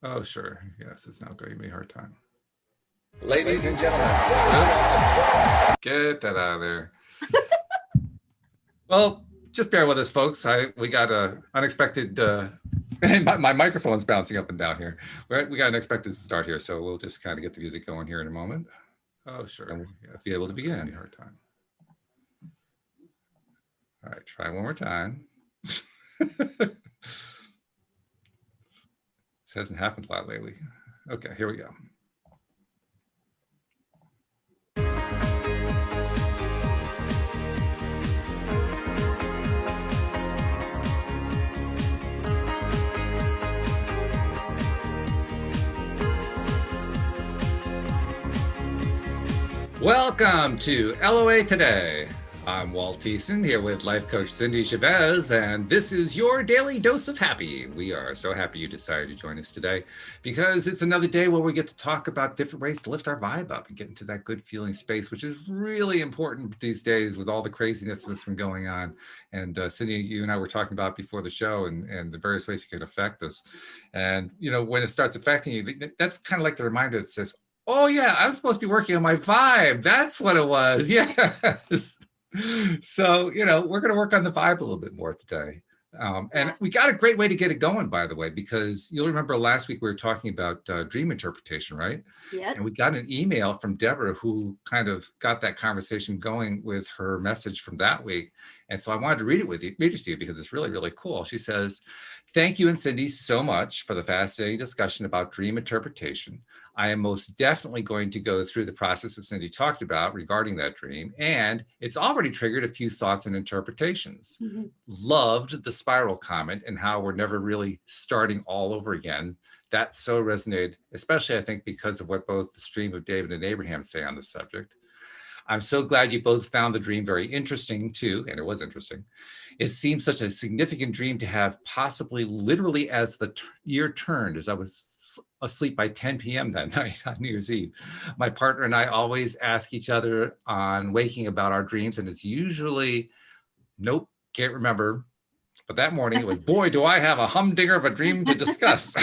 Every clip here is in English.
Oh, sure. Yes, it's now giving me a hard time. Ladies and gentlemen, Get that out of there. Well, just bear with us, folks. We got a unexpected. My microphone's bouncing up and down here. We got an unexpected start here, so we'll just kind of get the music going here in a moment. Oh, sure. And we'll be able to begin. Hard time. All right, try one more time. This hasn't happened a lot lately. Okay, here we go. Welcome to LOA Today. I'm Walt Thiessen here with life coach Cindy Chavez, and this is your daily dose of happy. We are so happy you decided to join us today because it's another day where we get to talk about different ways to lift our vibe up and get into that good feeling space, which is really important these days with all the craziness that's been going on. And Cindy, you and I were talking about before the show and the various ways it can affect us. And, you know, when it starts affecting you, that's kind of like the reminder that says, oh yeah, I'm supposed to be working on my vibe. That's what it was. Yes. So, you know, we're going to work on the vibe a little bit more today. And we got a great way to get it going, by the way, because you'll remember last week we were talking about dream interpretation, right? Yes. And we got an email from Deborah who kind of got that conversation going with her message from that week. And so I wanted to read it to you because it's really, really cool. She says, thank you and Cindy so much for the fascinating discussion about dream interpretation. I am most definitely going to go through the process that Cindy talked about regarding that dream, and it's already triggered a few thoughts and interpretations. Mm-hmm. Loved the spiral comment and how we're never really starting all over again. That so resonated, especially I think because of what both the stream of David and Abraham say on the subject. I'm so glad you both found the dream very interesting too, and it was interesting. It seems such a significant dream to have, possibly literally as the year turned, as I was asleep by 10 p.m. that night on New Year's Eve. My partner and I always ask each other on waking about our dreams, and it's usually, nope, can't remember. But that morning it was, boy, do I have a humdinger of a dream to discuss.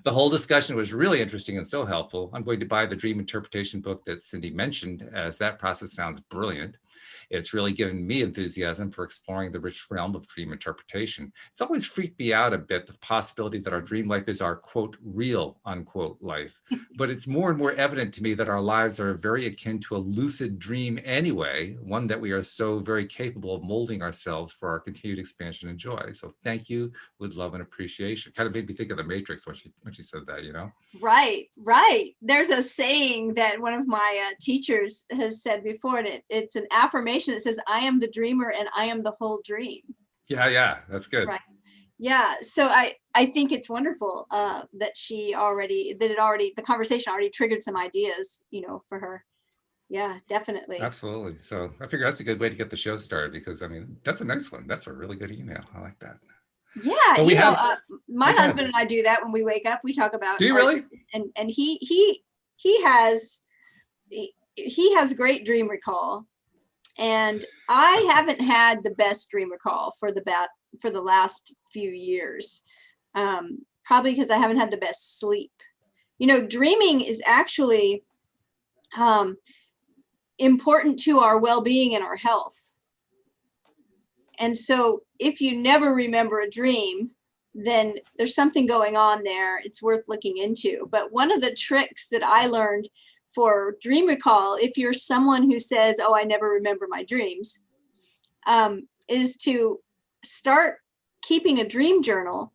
The whole discussion was really interesting and so helpful. I'm going to buy the dream interpretation book that Cindy mentioned, as that process sounds brilliant. It's really given me enthusiasm for exploring the rich realm of dream interpretation. It's always freaked me out a bit, the possibility that our dream life is our, quote, real, unquote, life. But it's more and more evident to me that our lives are very akin to a lucid dream anyway, one that we are so very capable of molding ourselves for our continued expansion and joy. So thank you with love and appreciation. Kind of made me think of the Matrix when she said that, you know? Right. There's a saying that one of my teachers has said before, and it's an affirmation that says, I am the dreamer and I am the whole dream. Yeah, that's good. Right. Yeah. So I think it's wonderful that the conversation already triggered some ideas, you know, for her. Yeah, definitely. Absolutely. So I figure that's a good way to get the show started because, I mean, that's a nice one. That's a really good email. I like that. Yeah. My husband and I do that when we wake up. We talk about. Do you really? And he has great dream recall. And I haven't had the best dream recall for the last few years, probably because I haven't had the best sleep. You know, dreaming is actually important to our well-being and our health. And so if you never remember a dream, then there's something going on there. It's worth looking into. But one of the tricks that I learned for dream recall, if you're someone who says, oh, I never remember my dreams, is to start keeping a dream journal.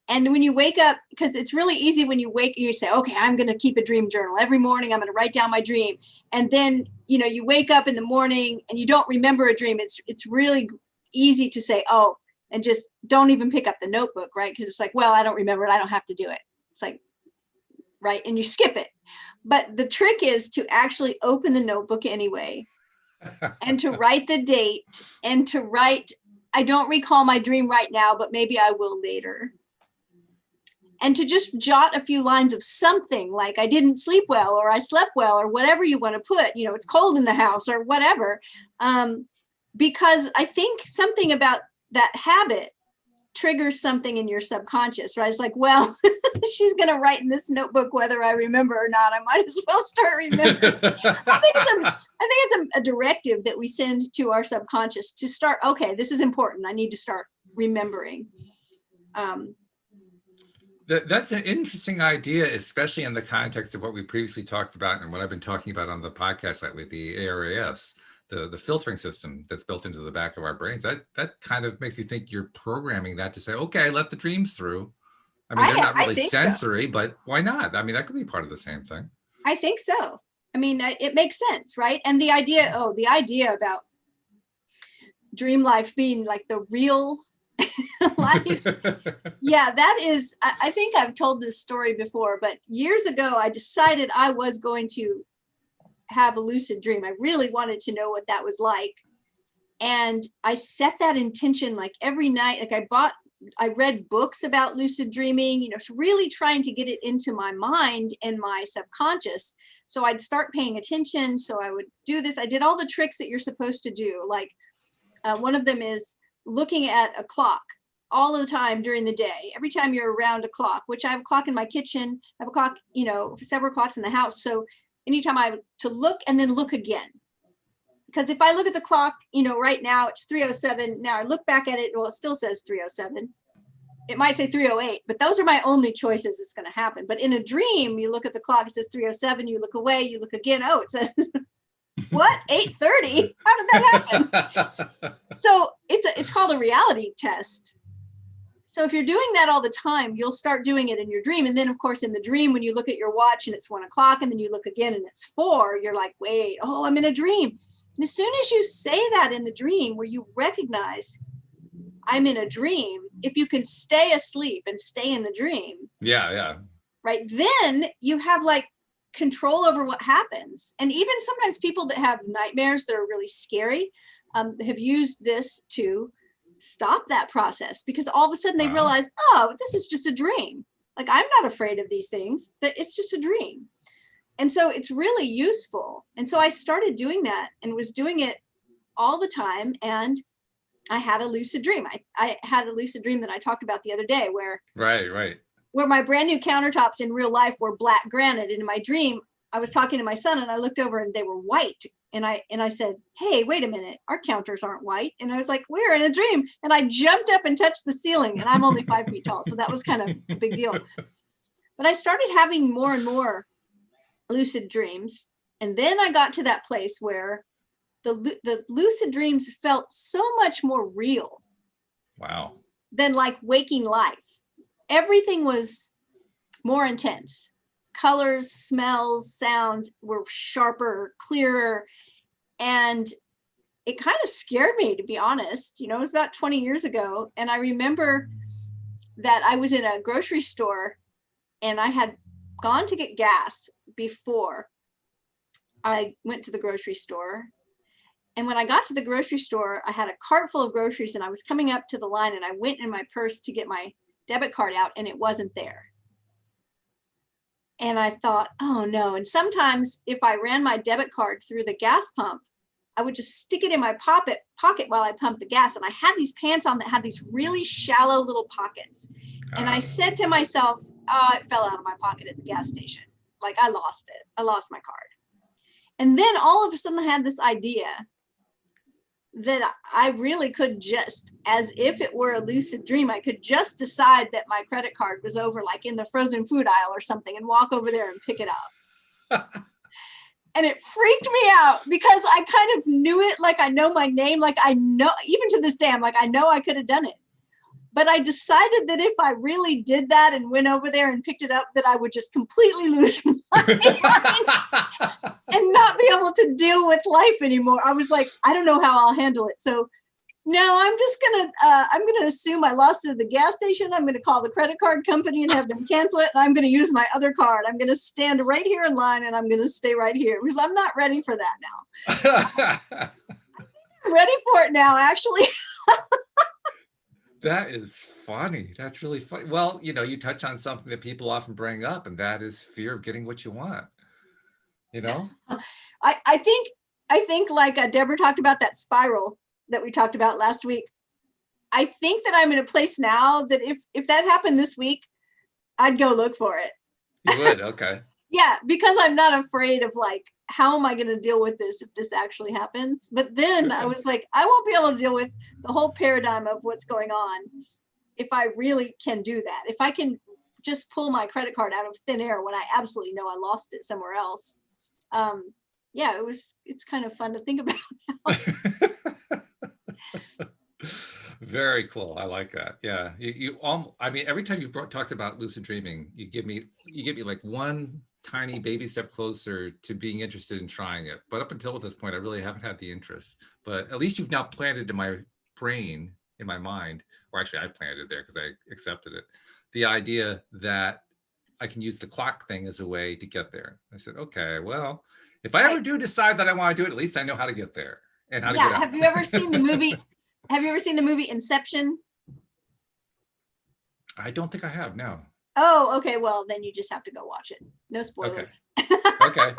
And when you wake up, because it's really easy when you wake, you say, okay, I'm going to keep a dream journal. Every morning, I'm going to write down my dream. And then, you know, you wake up in the morning and you don't remember a dream. It's really easy to say, oh, and just don't even pick up the notebook, right? Because it's like, well, I don't remember it. I don't have to do it. It's like, right. And you skip it. But the trick is to actually open the notebook anyway and to write the date and to write, I don't recall my dream right now, but maybe I will later. And to just jot a few lines of something like I didn't sleep well, or I slept well, or whatever you want to put, you know, it's cold in the house or whatever. Because I think something about that habit triggers something in your subconscious, right? It's like, well, she's going to write in this notebook whether I remember or not. I might as well start remembering. I think it's a directive that we send to our subconscious to start, okay, this is important. I need to start remembering. That's an interesting idea, especially in the context of what we previously talked about and what I've been talking about on the podcast, like with the ARAS, the filtering system that's built into the back of our brains. That kind of makes you think you're programming that to say, okay, let the dreams through. I mean, they're not really sensory, so. But why not? I mean, that could be part of the same thing. I think so. I mean, it makes sense, right? And the idea about dream life being like the real life. Yeah, that is, I think I've told this story before, but years ago, I decided I was going to have a lucid dream. I really wanted to know what that was like. And I set that intention like every night. Like I read books about lucid dreaming, you know, really trying to get it into my mind and my subconscious. So I'd start paying attention. So I would do this. I did all the tricks that you're supposed to do. Like one of them is looking at a clock all the time during the day. Every time you're around a clock, which I have a clock in my kitchen, I have a clock, you know, several clocks in the house. So anytime I have to look and then look again. Because if I look at the clock, you know, right now it's 3:07. Now I look back at it, well, it still says 3:07. It might say 3:08, but those are my only choices that's going to happen. But in a dream, you look at the clock, it says 3:07, you look away, you look again. Oh, it says, what? 8:30? How did that happen? So it's called a reality test. So if you're doing that all the time, you'll start doing it in your dream. And then, of course, in the dream, when you look at your watch and it's 1 o'clock, and then you look again and it's 4, you're like, wait, oh, I'm in a dream. And as soon as you say that in the dream, where you recognize I'm in a dream, if you can stay asleep and stay in the dream. Yeah. Right. Then you have like control over what happens. And even sometimes people that have nightmares that are really scary have used this to stop that process, because all of a sudden they realize, oh, this is just a dream. Like, I'm not afraid of these things, that it's just a dream. And so it's really useful. And so I started doing that and was doing it all the time. And I had a lucid dream. I had a lucid dream that I talked about the other day where where my brand new countertops in real life were black granite. And in my dream, I was talking to my son and I looked over and they were white. And I said, hey, wait a minute, our counters aren't white. And I was like, we're in a dream. And I jumped up and touched the ceiling, and I'm only 5 feet tall. So that was kind of a big deal. But I started having more and more lucid dreams. And then I got to that place where the lucid dreams felt so much more real. Wow. Than like waking life. Everything was more intense. Colors, smells, sounds were sharper, clearer. And it kind of scared me, to be honest. You know, it was about 20 years ago. And I remember that I was in a grocery store and I had gone to get gas before I went to the grocery store. And when I got to the grocery store, I had a cart full of groceries and I was coming up to the line and I went in my purse to get my debit card out and it wasn't there. And I thought, oh no. And sometimes if I ran my debit card through the gas pump, I would just stick it in my pocket while I pumped the gas. And I had these pants on that had these really shallow little pockets. And I said to myself, oh, it fell out of my pocket at the gas station. Like, I lost it. I lost my card. And then all of a sudden I had this idea that I really could just, as if it were a lucid dream, I could just decide that my credit card was over like in the frozen food aisle or something and walk over there and pick it up. And it freaked me out because I kind of knew it, like I know my name, like I know, even to this day, I'm like, I know I could have done it. But I decided that if I really did that and went over there and picked it up, that I would just completely lose my mind and not be able to deal with life anymore. I was like, I don't know how I'll handle it. So no, I'm going to assume I lost it at the gas station. I'm going to call the credit card company and have them cancel it. And I'm going to use my other card. I'm going to stand right here in line and I'm going to stay right here because I'm not ready for that now. I'm ready for it now, actually. That is funny. That's really funny. Well, you know, you touch on something that people often bring up, and that is fear of getting what you want. You know, I think like Deborah talked about that spiral that we talked about last week. I think that I'm in a place now that if that happened this week, I'd go look for it. You would, okay. Yeah, because I'm not afraid of like, how am I going to deal with this if this actually happens? But then I was like, I won't be able to deal with the whole paradigm of what's going on if I really can do that. If I can just pull my credit card out of thin air when I absolutely know I lost it somewhere else. Yeah, it's kind of fun to think about now. Very cool. I like that. Yeah. I mean, every time you've talked about lucid dreaming, you give me like one tiny baby step closer to being interested in trying it. But up until this point, I really haven't had the interest. But at least you've now planted in my brain, in my mind, or actually I planted it there because I accepted it, the idea that I can use the clock thing as a way to get there. I said, okay, well, if I ever do decide that I want to do it, at least I know how to get there and how to get out. Have you ever seen the movie? Have you ever seen the movie Inception? I don't think I have, no. Oh, okay. Well, then you just have to go watch it. No spoilers. Okay. Okay.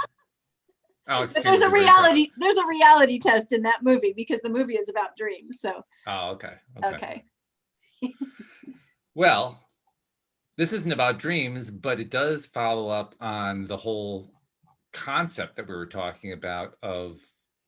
But there's a reality test in that movie because the movie is about dreams. So. Oh, okay. Okay. Well, this isn't about dreams, but it does follow up on the whole concept that we were talking about of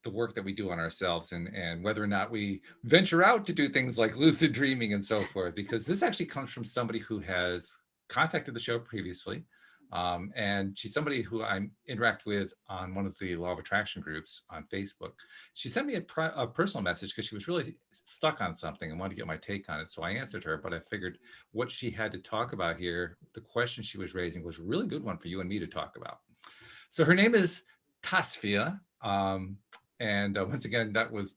the work that we do on ourselves and whether or not we venture out to do things like lucid dreaming and so forth, because this actually comes from somebody who has contacted the show previously. And she's somebody who I interact with on one of the Law of Attraction groups on Facebook. She sent me a personal message because she was really stuck on something and wanted to get my take on it. So I answered her, but I figured what she had to talk about here, the question she was raising was a really good one for you and me to talk about. So her name is Tasfiah. And once again, that was,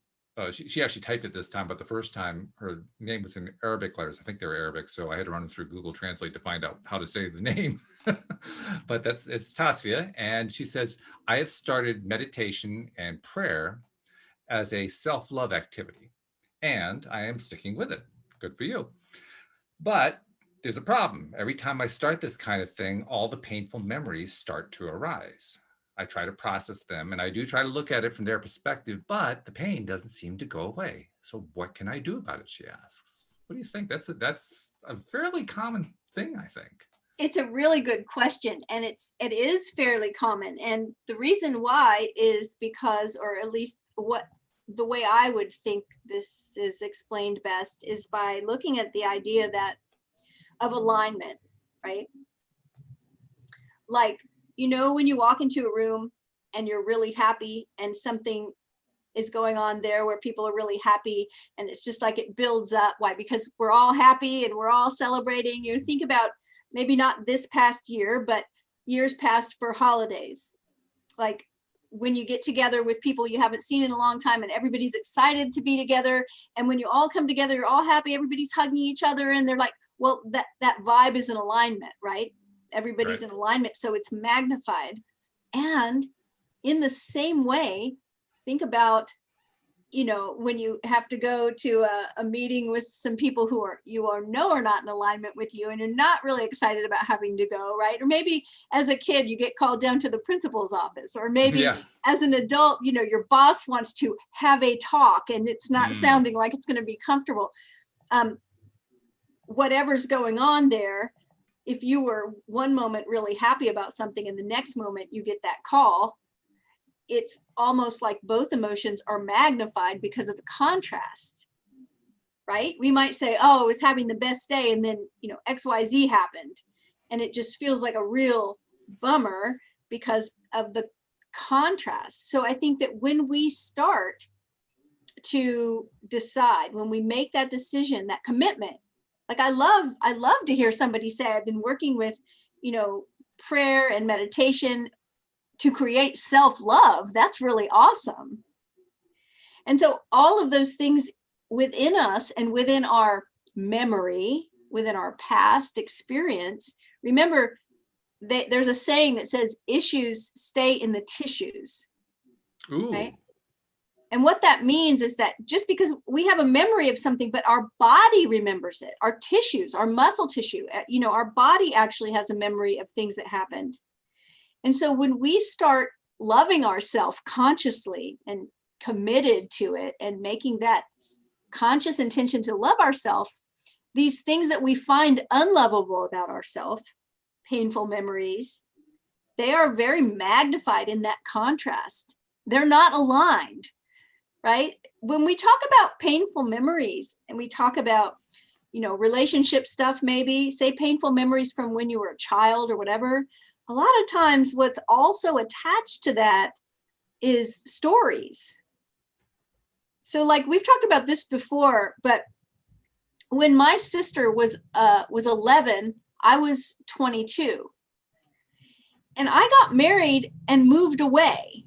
she actually typed it this time, but the first time her name was in Arabic letters. I think they were Arabic. So I had to run through Google Translate to find out how to say the name. But it's Tasfiah. And she says, I have started meditation and prayer as a self-love activity, and I am sticking with it. Good for you. But there's a problem. Every time I start this kind of thing, all the painful memories start to arise. I try to process them and I do try to look at it from their perspective, but the pain doesn't seem to go away. So what can I do about it? She asks. What do you think? That's a fairly common thing, I think. It's a really good question, and it is fairly common. And the reason why is because, or at least the way I would think this is explained best is by looking at the idea of alignment, right? Like, when you walk into a room and you're really happy and something is going on there where people are really happy and it's just like it builds up. Why? Because we're all happy and we're all celebrating. Think about maybe not this past year, but years past for holidays. Like when you get together with people you haven't seen in a long time and everybody's excited to be together. And when you all come together, you're all happy, everybody's hugging each other and they're like, well, that vibe is in alignment, right? Everybody's in alignment, so it's magnified. And in the same way, think about, when you have to go to a meeting with some people who are not in alignment with you and you're not really excited about having to go, right? Or maybe as a kid, you get called down to the principal's office, or maybe as an adult, your boss wants to have a talk and it's not sounding like it's going to be comfortable. Whatever's going on there, if you were one moment really happy about something and the next moment you get that call, it's almost like both emotions are magnified because of the contrast, right? We might say, oh, I was having the best day and then, XYZ happened. And it just feels like a real bummer because of the contrast. So I think that when we start to decide, when we make that decision, that commitment, like I love to hear somebody say, I've been working with, prayer and meditation to create self-love. That's really awesome. And so all of those things within us and within our memory, within our past experience, remember there's a saying that says issues stay in the tissues. Ooh. Right? And what that means is that just because we have a memory of something, but our body remembers it, our tissues, our muscle tissue, our body actually has a memory of things that happened. And so when we start loving ourselves consciously and committed to it and making that conscious intention to love ourselves, these things that we find unlovable about ourselves, painful memories, they are very magnified in that contrast. They're not aligned, right? When we talk about painful memories and we talk about, relationship stuff, maybe say painful memories from when you were a child or whatever, a lot of times what's also attached to that is stories. So like we've talked about this before, but when my sister was 11, I was 22. And I got married and moved away.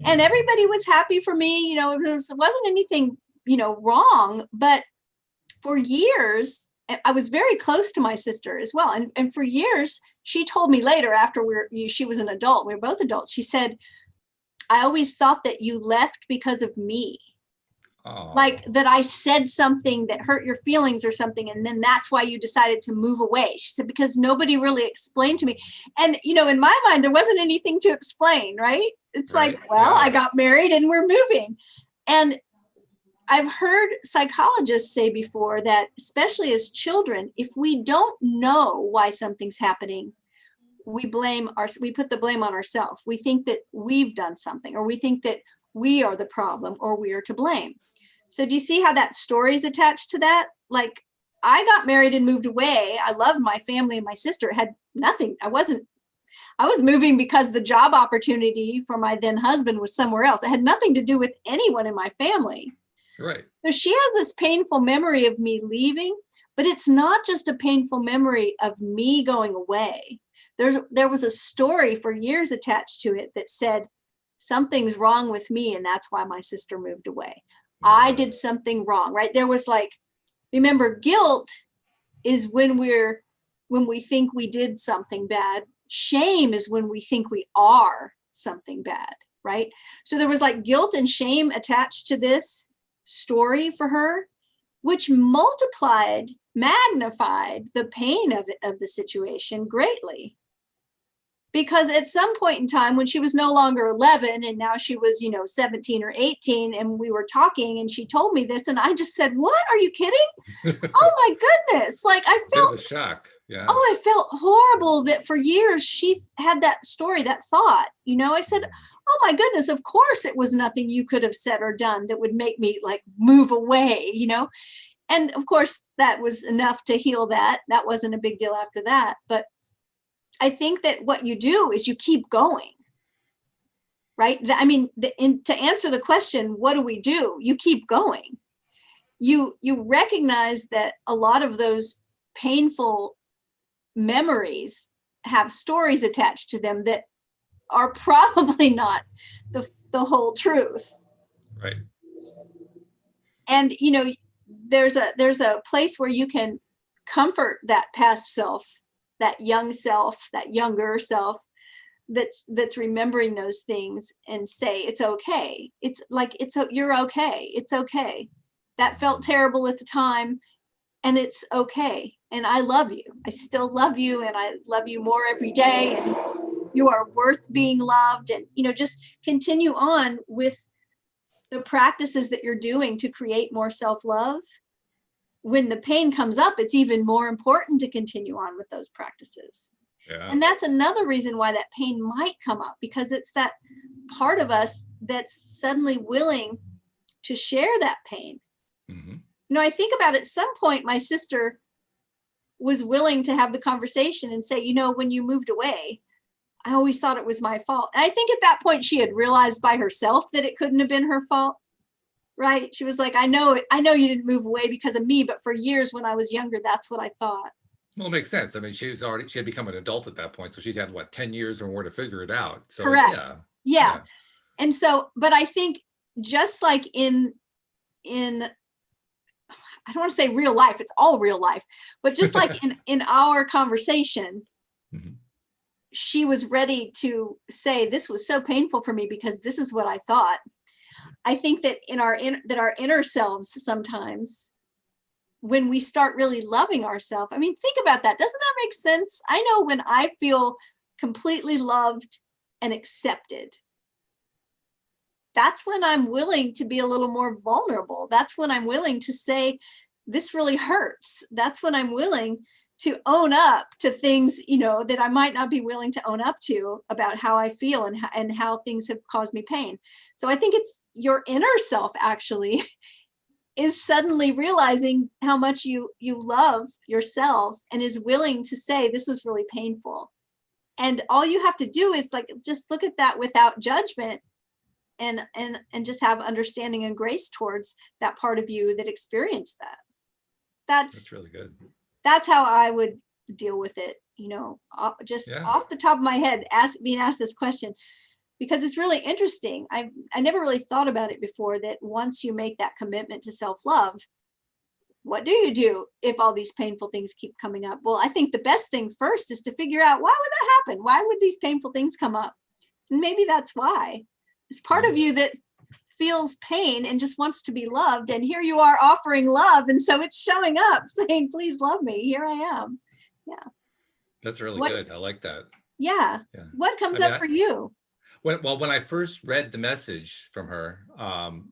And everybody was happy for me. There wasn't anything, wrong. But for years, I was very close to my sister as well. And for years, she told me later after she was an adult, we were both adults, she said, I always thought that you left because of me. Oh. Like that I said something that hurt your feelings or something. And then that's why you decided to move away. She said, because nobody really explained to me. And, in my mind, there wasn't anything to explain, right? It's Right. like, well, Yeah. I got married and we're moving. And I've heard psychologists say before that, especially as children, if we don't know why something's happening, we put the blame on ourselves. We think that we've done something, or we think that we are the problem, or we are to blame. So do you see how that story is attached to that? Like, I got married and moved away. I loved my family and my sister. It had nothing. I was moving because the job opportunity for my then husband was somewhere else. It had nothing to do with anyone in my family. Right. So she has this painful memory of me leaving, but it's not just a painful memory of me going away. There was a story for years attached to it that said, something's wrong with me, and that's why my sister moved away. I did something wrong, right? There was remember, guilt is when we think we did something bad. Shame is when we think we are something bad, right? So there was guilt and shame attached to this story for her, which magnified the pain of the situation greatly. Because at some point in time, when she was no longer 11 and now she was, 17 or 18, and we were talking and she told me this, and I just said, what? Are you kidding? Oh my goodness. I felt a shock. Yeah. Oh, I felt horrible that for years she had that story, that thought. I said, oh my goodness, of course it was nothing you could have said or done that would make me move away, And of course that was enough to heal that. That wasn't a big deal after that. But I think that what you do is you keep going, right? To answer the question, what do we do? You keep going. You recognize that a lot of those painful memories have stories attached to them that are probably not the whole truth. Right. And, there's a place where you can comfort that past self, that young self, that younger self that's remembering those things, and say, it's okay. You're okay. It's okay. That felt terrible at the time, and it's okay. And I love you. I still love you, and I love you more every day. And you are worth being loved. And, just continue on with the practices that you're doing to create more self-love. When the pain comes up, it's even more important to continue on with those practices. Yeah. And that's another reason why that pain might come up, because it's that part of us that's suddenly willing to share that pain. Mm-hmm. I think about at some point, my sister was willing to have the conversation and say, when you moved away, I always thought it was my fault. And I think at that point she had realized by herself that it couldn't have been her fault. Right? She was like, I know you didn't move away because of me, but for years when I was younger, that's what I thought. Well, it makes sense. I mean, she had become an adult at that point, so she'd had 10 years or more to figure it out. So correct. Yeah. And so, but I think just like in I don't want to say real life, it's all real life, but just like in our conversation, mm-hmm. She was ready to say, this was so painful for me because this is what I thought. I think that our inner selves, sometimes when we start really loving ourselves, think about that. Doesn't that make sense? I know when I feel completely loved and accepted, that's when I'm willing to be a little more vulnerable. That's when I'm willing to say, this really hurts. That's when I'm willing to own up to things, that I might not be willing to own up to about how I feel and how things have caused me pain. So I think it's your inner self actually is suddenly realizing how much you love yourself and is willing to say, this was really painful. And all you have to do is like, just look at that without judgment and just have understanding and grace towards that part of you that experienced that. That's really good. That's how I would deal with it, just off the top of my head, being asked this question, because it's really interesting. I never really thought about it before, that once you make that commitment to self-love, what do you do if all these painful things keep coming up? Well, I think the best thing first is to figure out, why would that happen? Why would these painful things come up? And maybe that's why. It's part of you that feels pain and just wants to be loved. And here you are offering love. And so it's showing up saying, please love me. Here I am. Yeah. That's really good. I like that. Yeah. What comes up for you? When I first read the message from her,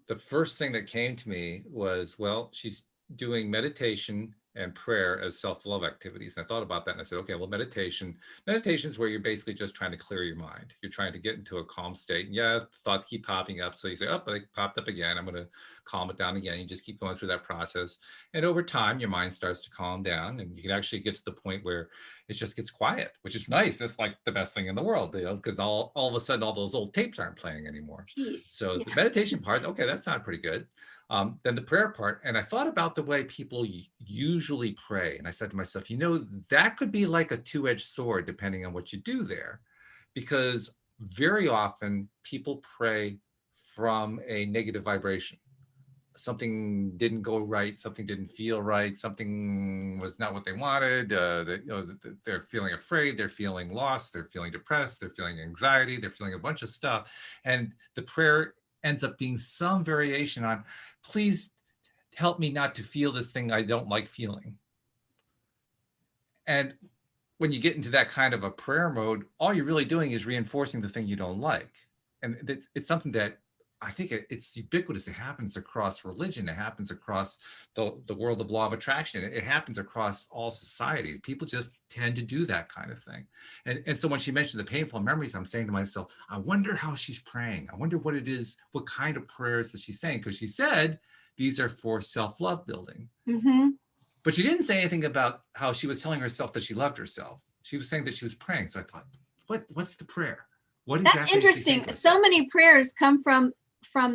the first thing that came to me was, she's doing meditation and prayer as self-love activities. And I thought about that and I said, okay, well, meditation is where you're basically just trying to clear your mind. You're trying to get into a calm state. And yeah, thoughts keep popping up. So you say, oh, they popped up again. I'm going to calm it down again. You just keep going through that process. And over time, your mind starts to calm down and you can actually get to the point where it just gets quiet, which is nice. That's like the best thing in the world, because all of a sudden, all those old tapes aren't playing anymore. So the meditation part, okay, that sounded pretty good. Then the prayer part, and I thought about the way people usually pray. And I said to myself, that could be like a two-edged sword, depending on what you do there, because very often people pray from a negative vibration. Something didn't go right, something didn't feel right, something was not what they wanted. They're feeling afraid, they're feeling lost, they're feeling depressed, they're feeling anxiety, they're feeling a bunch of stuff. And the prayer ends up being some variation on, please help me not to feel this thing I don't like feeling. And when you get into that kind of a prayer mode, all you're really doing is reinforcing the thing you don't like. And it's something that I think it's ubiquitous. It happens across religion. It happens across the world of law of attraction. It happens across all societies. People just tend to do that kind of thing. And so when she mentioned the painful memories, I'm saying to myself, I wonder how she's praying. I wonder what it is, what kind of prayers that she's saying. Because she said these are for self-love building. Mm-hmm. But she didn't say anything about how she was telling herself that she loved herself. She was saying that she was praying. So I thought, what's the prayer? What exactly? That's interesting. So many prayers come from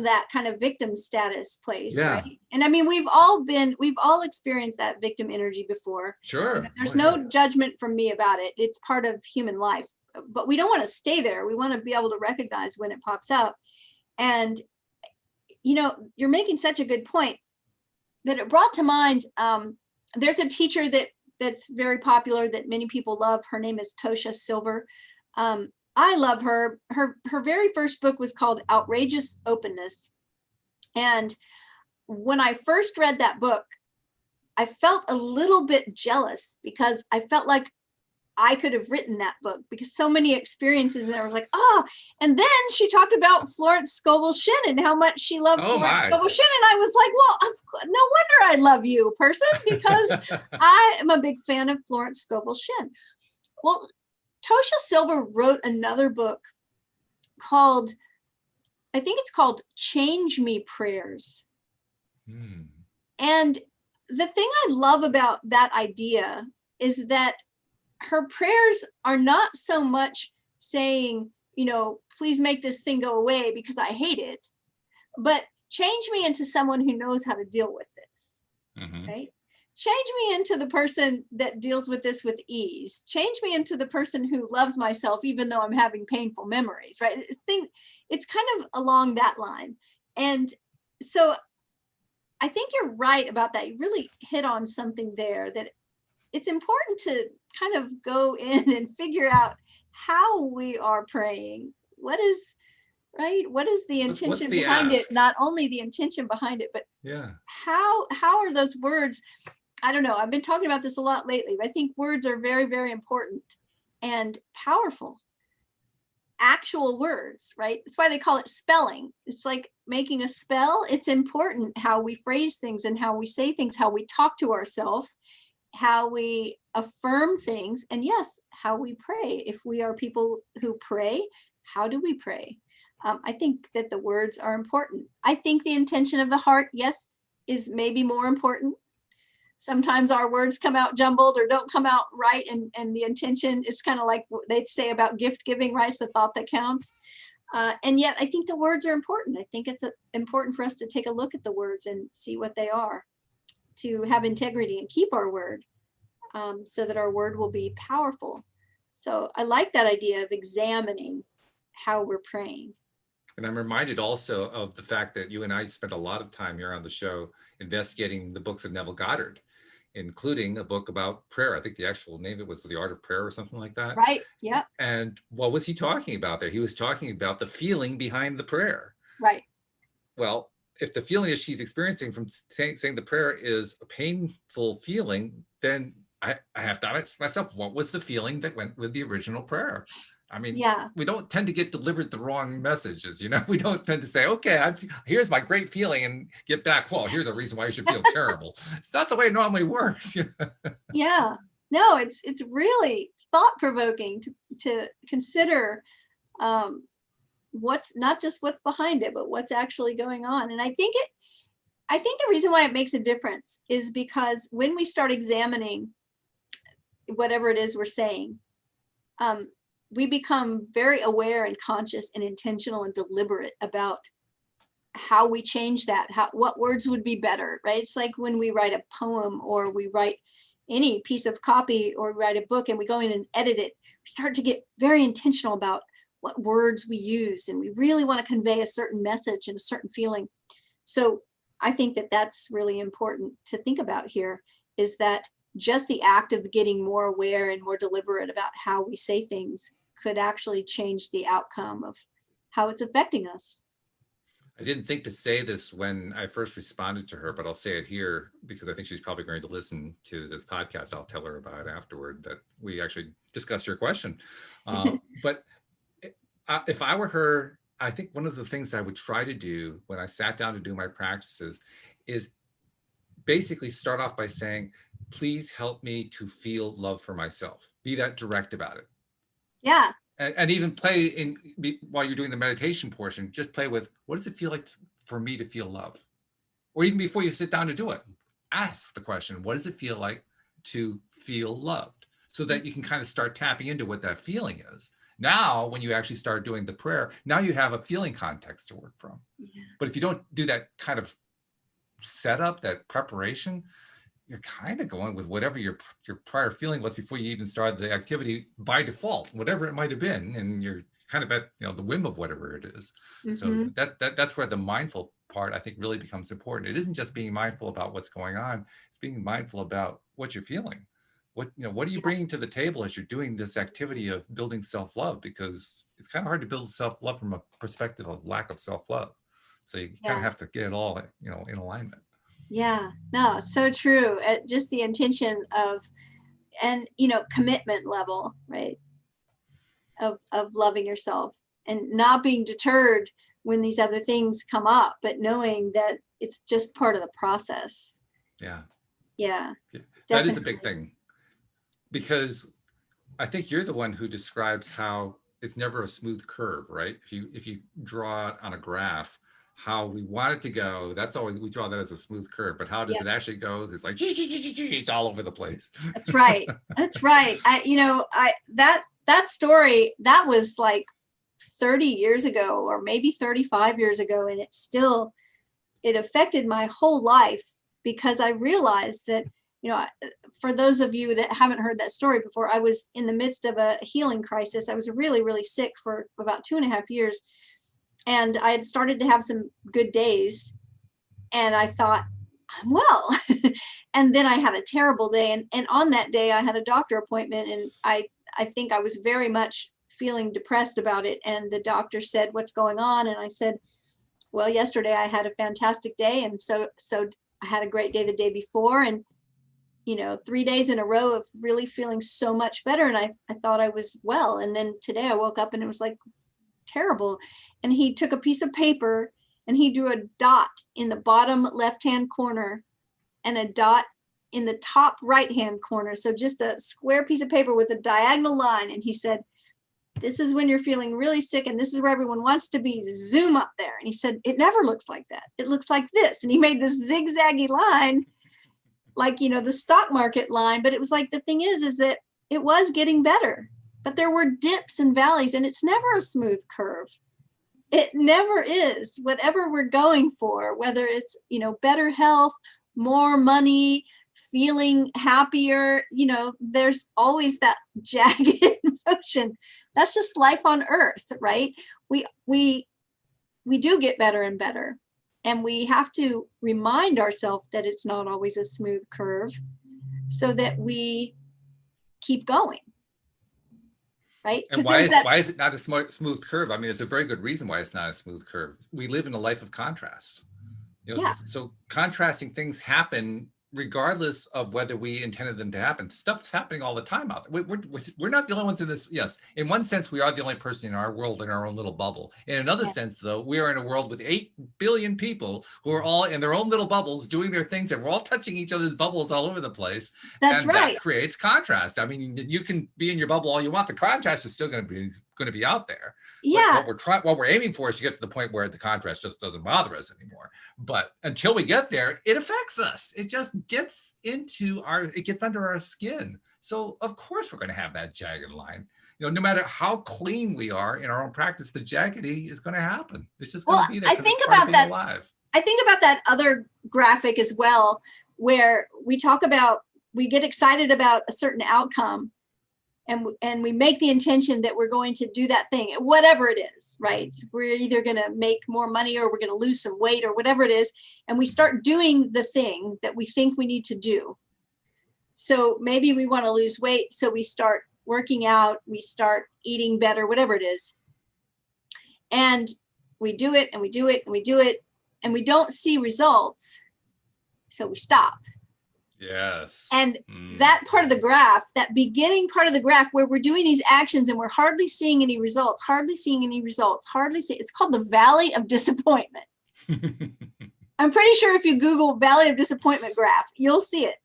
that kind of victim status place, right? And I mean, we've all experienced that victim energy before. Sure. There's no judgment from me about it. It's part of human life, but we don't want to stay there. We want to be able to recognize when it pops up. And, you're making such a good point that it brought to mind, there's a teacher that's very popular that many people love. Her name is Tosha Silver. I love her. Her very first book was called Outrageous Openness. And when I first read that book, I felt a little bit jealous because I felt like I could have written that book because so many experiences and I was like, and then she talked about Florence Scovel Shinn and how much she loved Florence Scovel Shinn. And I was like, well, no wonder I love you, person, because I am a big fan of Florence Scovel Shinn. Well, Tosha Silver wrote another book called, I think it's called Change Me Prayers. And the thing I love about that idea is that her prayers are not so much saying, please make this thing go away because I hate it, but change me into someone who knows how to deal with this, right? Change me into the person that deals with this with ease. Change me into the person who loves myself, even though I'm having painful memories, right? It's kind of along that line. And so I think you're right about that. You really hit on something there, that it's important to kind of go in and figure out how we are praying. What is the intention behind it? Not only the intention behind it, but how are those words? I don't know. I've been talking about this a lot lately, but I think words are very, very important and powerful. actual words, right? That's why they call it spelling. It's like making a spell. It's important how we phrase things and how we say things, how we talk to ourselves, how we affirm things, and yes, how we pray. If we are people who pray, how do we pray? I think that the words are important. I think the intention of the heart, yes, is maybe more important. Sometimes our words come out jumbled or don't come out right, and the intention is kind of like what they'd say about gift giving, right? It's the thought that counts. And yet I think the words are important. I think it's important for us to take a look at the words and see what they are, to have integrity and keep our word, so that our word will be powerful. So I like that idea of examining how we're praying. And I'm reminded also of the fact that you and I spent a lot of time here on the show investigating the books of Neville Goddard, including a book about prayer. I think the actual name of it was The Art of Prayer or something like that. Right. Yeah. And what was he talking about there? He was talking about the feeling behind the prayer. Right. Well, if the feeling is she's experiencing from saying the prayer is a painful feeling, then I have to ask myself, what was the feeling that went with the original prayer? I mean, Yeah. we don't tend to get delivered the wrong messages, we don't tend to say, okay, here's my great feeling, and get back, well, here's a reason why you should feel terrible. It's not the way it normally works. Yeah. No, it's really thought provoking to consider what's not just what's behind it, but what's actually going on. And I think the reason why it makes a difference is because when we start examining whatever it is we're saying, we become very aware and conscious and intentional and deliberate about how we change that, what words would be better, right? It's like when we write a poem or we write any piece of copy or write a book and we go in and edit it, we start to get very intentional about what words we use, and we really want to convey a certain message and a certain feeling. So I think that that's really important to think about here, is that just the act of getting more aware and more deliberate about how we say things could actually change the outcome of how it's affecting us. I didn't think to say this when I first responded to her, but I'll say it here because I think she's probably going to listen to this podcast. I'll tell her about it afterward that we actually discussed your question. But if I were her, I think one of the things I would try to do when I sat down to do my practices is basically start off by saying, please help me to feel love for myself. Be that direct about it. Yeah. And even play while you're doing the meditation portion, just play with, what does it feel like for me to feel love? Or even before you sit down to do it, ask the question, what does it feel like to feel loved? So that you can kind of start tapping into what that feeling is. Now, when you actually start doing the prayer, now you have a feeling context to work from. Yeah. But if you don't do that kind of setup, that preparation, you're kind of going with whatever your prior feeling was before you even started the activity by default, whatever it might have been, and you're kind of at the whim of whatever it is. Mm-hmm. So that's where the mindful part, I think, really becomes important. It isn't just being mindful about what's going on; it's being mindful about what you're feeling. What are you bringing to the table as you're doing this activity of building self-love? Because it's kind of hard to build self-love from a perspective of lack of self-love. So you kind of have to get it all, in alignment. Yeah, no, so true. Just the intention of, and commitment level, right? Of loving yourself and not being deterred when these other things come up, but knowing that it's just part of the process. Yeah. Yeah. That is a big thing, because I think you're the one who describes how it's never a smooth curve, right? If you draw it on a graph, how we want it to go, that's always, we draw that as a smooth curve, but how does it actually go? It's like it's all over the place. That's right. That's right. That story, that was like 30 years ago or maybe 35 years ago, and it affected my whole life, because I realized that, for those of you that haven't heard that story before, I was in the midst of a healing crisis. I was really, really sick for about 2.5 years. And I had started to have some good days, and I thought, I'm well. And then I had a terrible day. And on that day, I had a doctor appointment, and I think I was very much feeling depressed about it. And the doctor said, what's going on? And I said, well, yesterday I had a fantastic day. And so I had a great day the day before. And 3 days in a row of really feeling so much better. And I thought I was well. And then today I woke up and it was like, terrible. And he took a piece of paper and he drew a dot in the bottom left-hand corner and a dot in the top right-hand corner. So just a square piece of paper with a diagonal line. And he said, this is when you're feeling really sick and this is where everyone wants to be, zoom up there. And he said, it never looks like that. It looks like this. And he made this zigzaggy line, like, you know, the stock market line. But it was like, the thing is that it was getting better, but there were dips and valleys, and it's never a smooth curve. It never is. Whatever we're going for, whether it's, you know, better health, more money, feeling happier, you know, there's always that jagged motion. That's just life on earth, right? We do get better and better, and we have to remind ourselves that it's not always a smooth curve so that we keep going, right? And why is it not a smooth curve? I mean, there's a very good reason why it's not a smooth curve. We live in a life of contrast. You know, Yeah. So contrasting things happen regardless of whether we intended them to happen. Stuff's happening all the time out there. We're not the only ones in this. Yes, in one sense, we are the only person in our world, in our own little bubble. In another sense, though, we are in a world with 8 billion people who are all in their own little bubbles doing their things, and we're all touching each other's bubbles all over the place. That's right. That creates contrast. I mean, you can be in your bubble all you want. The contrast is still going to be out there. Yeah. What we're aiming for is to get to the point where the contrast just doesn't bother us anymore. But until we get there, it affects us. It just gets it gets under our skin. So of course we're going to have that jagged line. You know, no matter how clean we are in our own practice, the jaggedy is going to happen. It's just going to be there. I think about that. Alive. I think about that other graphic as well, where we get excited about a certain outcome. And we make the intention that we're going to do that thing, whatever it is, right? We're either going to make more money or we're going to lose some weight or whatever it is. And we start doing the thing that we think we need to do. So maybe we want to lose weight. So we start working out, we start eating better, whatever it is. And we do it and we do it and we do it and we don't see results. So we stop. Yes. And that part of the graph, that beginning part of the graph where we're doing these actions and we're hardly seeing any results, it's called the Valley of Disappointment. I'm pretty sure if you Google Valley of Disappointment graph, you'll see it.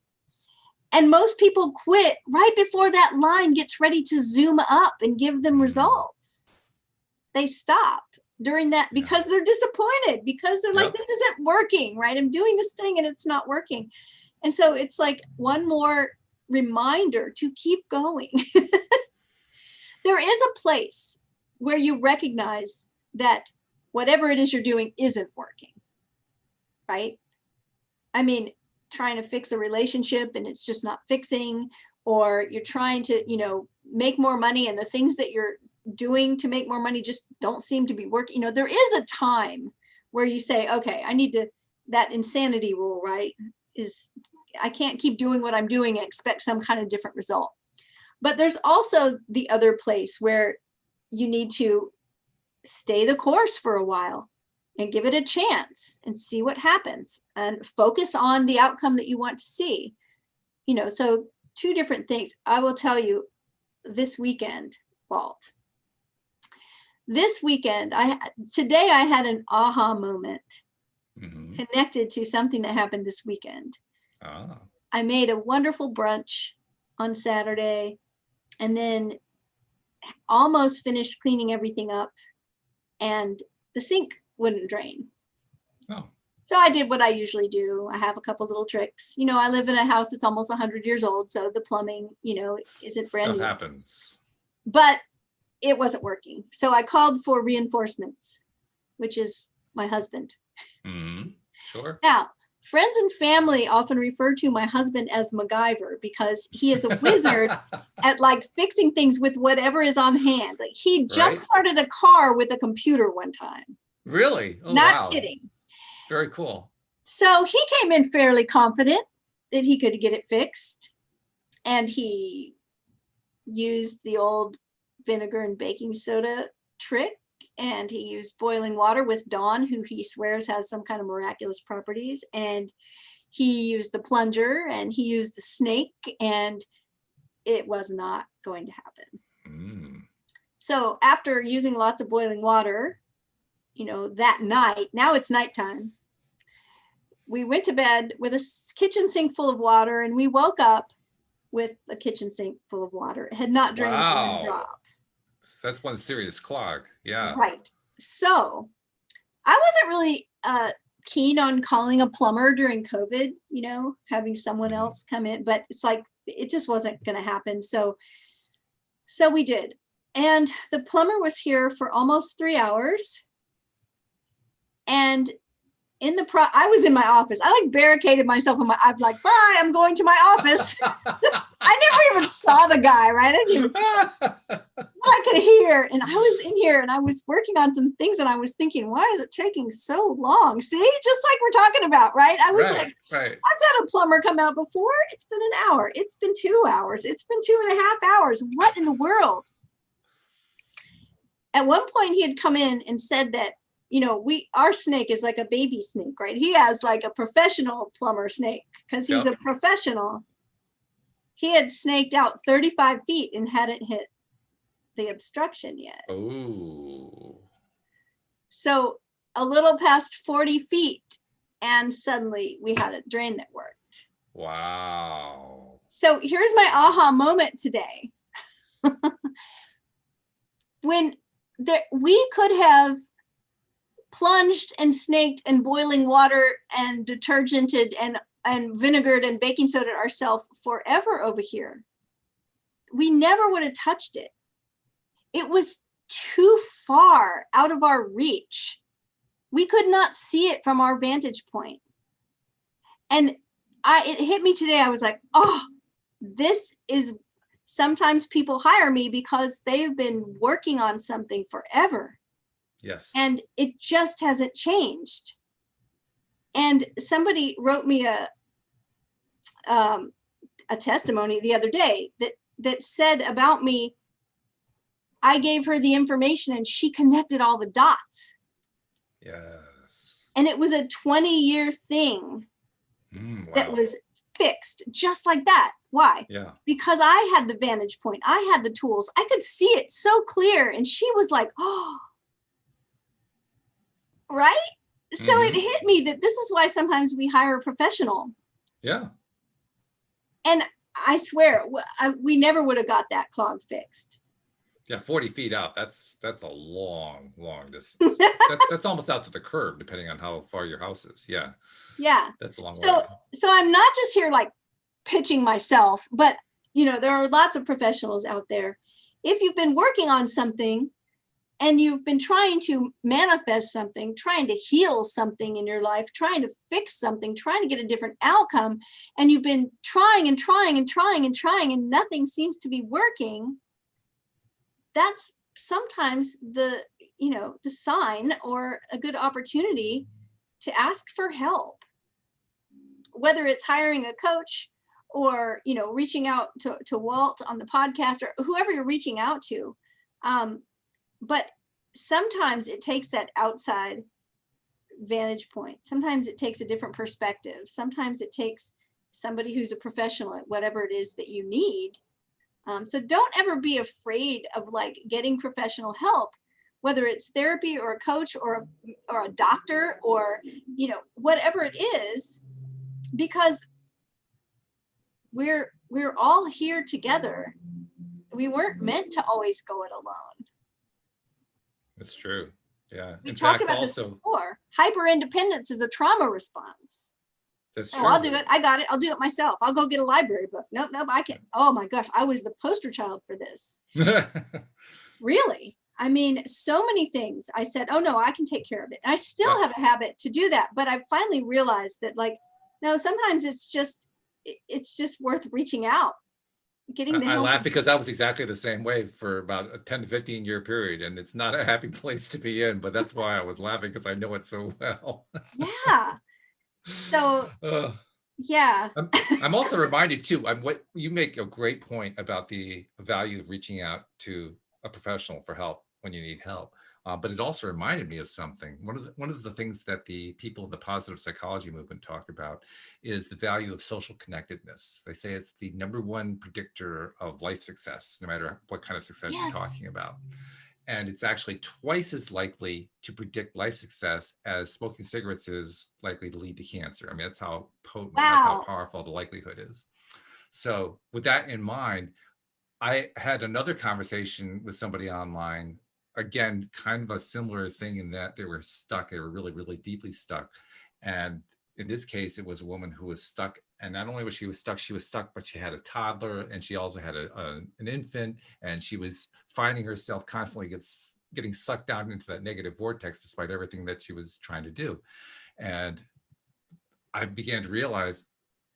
And most people quit right before that line gets ready to zoom up and give them results. They stop during that because they're disappointed, because they're like, this isn't working, right? I'm doing this thing and it's not working. And so it's like one more reminder to keep going. There is a place where you recognize that whatever it is you're doing isn't working, right? I mean, trying to fix a relationship and it's just not fixing, or you're trying to, you know, make more money and the things that you're doing to make more money just don't seem to be working. You know, there is a time where you say, okay, I need to, that insanity rule, right? I can't keep doing what I'm doing and expect some kind of different result. But there's also the other place where you need to stay the course for a while and give it a chance and see what happens and focus on the outcome that you want to see. You know, so 2 different things. I will tell you this weekend, Walt. This weekend, today I had an aha moment connected to something that happened this weekend. I made a wonderful brunch on Saturday and then almost finished cleaning everything up, and the sink wouldn't drain. So I did what I usually do. I have a couple little tricks. You know, I live in a house that's almost 100 years old, so the plumbing, you know, isn't brand new. Stuff happens. But it wasn't working. So I called for reinforcements, which is my husband. Sure. Now, friends and family often refer to my husband as MacGyver because he is a wizard at like fixing things with whatever is on hand. Like he jump started a car with a computer one time. Really? Oh, Not kidding. Very cool. So he came in fairly confident that he could get it fixed. And he used the old vinegar and baking soda trick. And he used boiling water with Dawn, who he swears has some kind of miraculous properties. And he used the plunger and he used the snake, and it was not going to happen. So after using lots of boiling water, that night, now it's nighttime, we went to bed with a kitchen sink full of water, and we woke up with a kitchen sink full of water. It had not drained one drop. That's one serious clog. Yeah. Right. So I wasn't really keen on calling a plumber during COVID, having someone else come in, but it's like, it just wasn't going to happen. So we did. And the plumber was here for almost 3 hours. And I was in my office. I like barricaded myself I'm like, bye, I'm going to my office. I never even saw the guy, right? I could hear. And I was in here and I was working on some things and I was thinking, why is it taking so long? See, just like we're talking about, right? I was right. I've had a plumber come out before. It's been an hour. It's been 2 hours. It's been 2.5 hours. What in the world? At one point he had come in and said that, our snake is like a baby snake, right? He has like a professional plumber snake because he's a professional. He had snaked out 35 feet and hadn't hit the obstruction yet. Oh. So a little past 40 feet, and suddenly we had a drain that worked. Wow. So here's my aha moment today. When we could have plunged and snaked and boiling water and detergented and vinegared and baking soda ourselves forever over here. We never would have touched it. It was too far out of our reach. We could not see it from our vantage point. And it hit me today. I was like, oh, this is, sometimes people hire me because they've been working on something forever. Yes. And it just hasn't changed. And somebody wrote me a testimony the other day that said about me, I gave her the information and she connected all the dots. Yes. And it was a 20-year thing that was fixed just like that. Why? Yeah. Because I had the vantage point. I had the tools. I could see it so clear. And she was like, oh, right? So it hit me that this is why sometimes we hire a professional. Yeah. And I swear, we never would have got that clog fixed. Yeah, 40 feet out. That's a long distance. that's almost out to the curb, depending on how far your house is. Yeah. Yeah. That's a long way. So I'm not just here like pitching myself, but there are lots of professionals out there. If you've been working on something and you've been trying to manifest something, trying to heal something in your life, trying to fix something, trying to get a different outcome, and you've been trying and trying and trying and trying and nothing seems to be working, that's sometimes the sign or a good opportunity to ask for help. Whether it's hiring a coach or, reaching out to Walt on the podcast or whoever you're reaching out to. But sometimes it takes that outside vantage point. Sometimes it takes a different perspective. Sometimes it takes somebody who's a professional at whatever it is that you need. So don't ever be afraid of like getting professional help, whether it's therapy or a coach or a doctor or, whatever it is, because we're all here together. We weren't meant to always go it alone. That's true. Yeah. We talked about this before. Hyper independence is a trauma response. That's true. Oh, I'll do it. I got it. I'll do it myself. I'll go get a library book. Nope, I can. Oh my gosh, I was the poster child for this. Really? I mean, so many things. I said, oh no, I can take care of it. And I still have a habit to do that. But I finally realized that no, sometimes it's just worth reaching out. I laugh because I was exactly the same way for about a 10 to 15 year period, and it's not a happy place to be in, but that's why I was laughing, because I know it so well. Yeah. So yeah. I'm also reminded too, what you make a great point about the value of reaching out to a professional for help when you need help. But it also reminded me of something. One of the things that the people in the positive psychology movement talk about is the value of social connectedness. They say it's the number one predictor of life success, no matter what kind of success you're Yes. talking about. And it's actually twice as likely to predict life success as smoking cigarettes is likely to lead to cancer. I mean, that's how potent, that's how Wow. powerful the likelihood is. So with that in mind, I had another conversation with somebody online, again, kind of a similar thing in that they were stuck. They were really, really deeply stuck. And in this case, it was a woman who was stuck. And not only was she was stuck, but she had a toddler and she also had an infant. And she was finding herself constantly getting sucked down into that negative vortex despite everything that she was trying to do. And I began to realize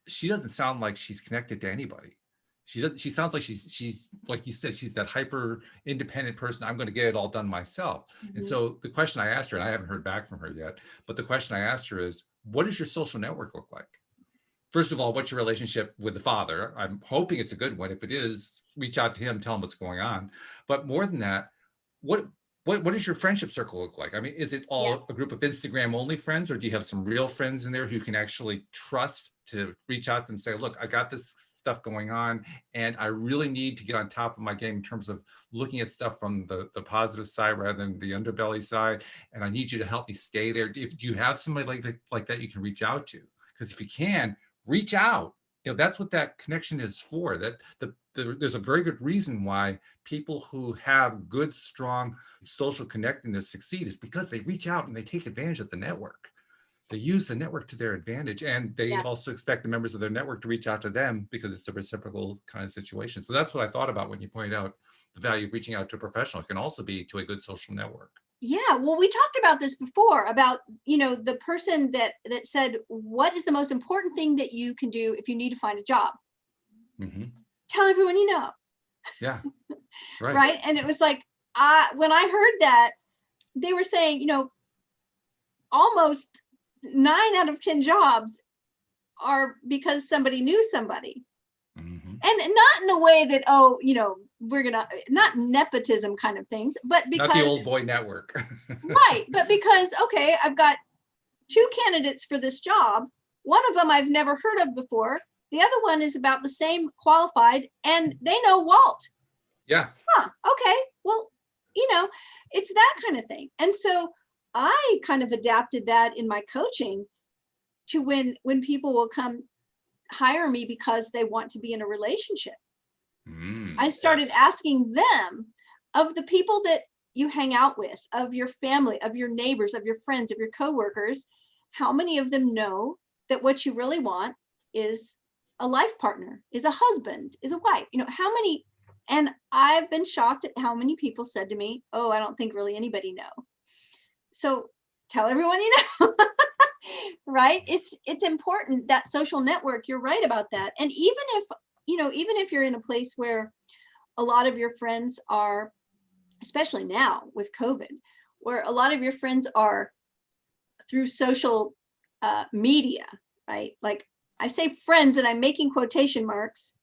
she doesn't sound like she's connected to anybody. She sounds like she's like you said, she's that hyper independent person. I'm going to get it all done myself. And Mhm. so the question I asked her, and I haven't heard back from her yet, but the question I asked her is, what does your social network look like? First of all, what's your relationship with the father? I'm hoping it's a good one. If it is, reach out to him, tell him what's going on. But more than that, what what does your friendship circle look like? I mean, is it Yeah. all a group of Instagram only friends, or do you have some real friends in there who can actually trust to reach out to them and say, look, I got this stuff going on, and I really need to get on top of my game in terms of looking at stuff from the positive side rather than the underbelly side, and I need you to help me stay there. Do you have somebody like that you can reach out to? Because if you can, reach out. That's what that connection is for. That there's a very good reason why people who have good, strong social connectedness succeed is because they reach out and they take advantage of the network. They use the network to their advantage, and they Yeah. also expect the members of their network to reach out to them because it's a reciprocal kind of situation. So that's what I thought about when you pointed out the value of reaching out to a professional. It can also be to a good social network. Yeah, well, we talked about this before about, the person that said, what is the most important thing that you can do if you need to find a job? Mm-hmm. Tell everyone you know, Yeah, right. right? And it was like, when I heard that, they were saying, almost 9 out of 10 jobs are because somebody knew somebody. Mm-hmm. And not in a way that, we're gonna, not nepotism kind of things, but Not the because, old boy network. right, but because, okay, I've got 2 candidates for this job. One of them I've never heard of before. The other one is about the same qualified, and they know Walt. Yeah. Huh, okay, well, it's that kind of thing. And so I kind of adapted that in my coaching to when people will come hire me because they want to be in a relationship. I started Yes. asking them, of the people that you hang out with, of your family, of your neighbors, of your friends, of your coworkers, how many of them know that what you really want is a life partner, is a husband, is a wife? How many? And I've been shocked at how many people said to me, oh, I don't think really anybody know. So tell everyone you know. Right? It's important, that social network. You're right about that. And even if you're in a place where a lot of your friends are, especially now with COVID, where a lot of your friends are through social media, right? Like, I say friends and I'm making quotation marks,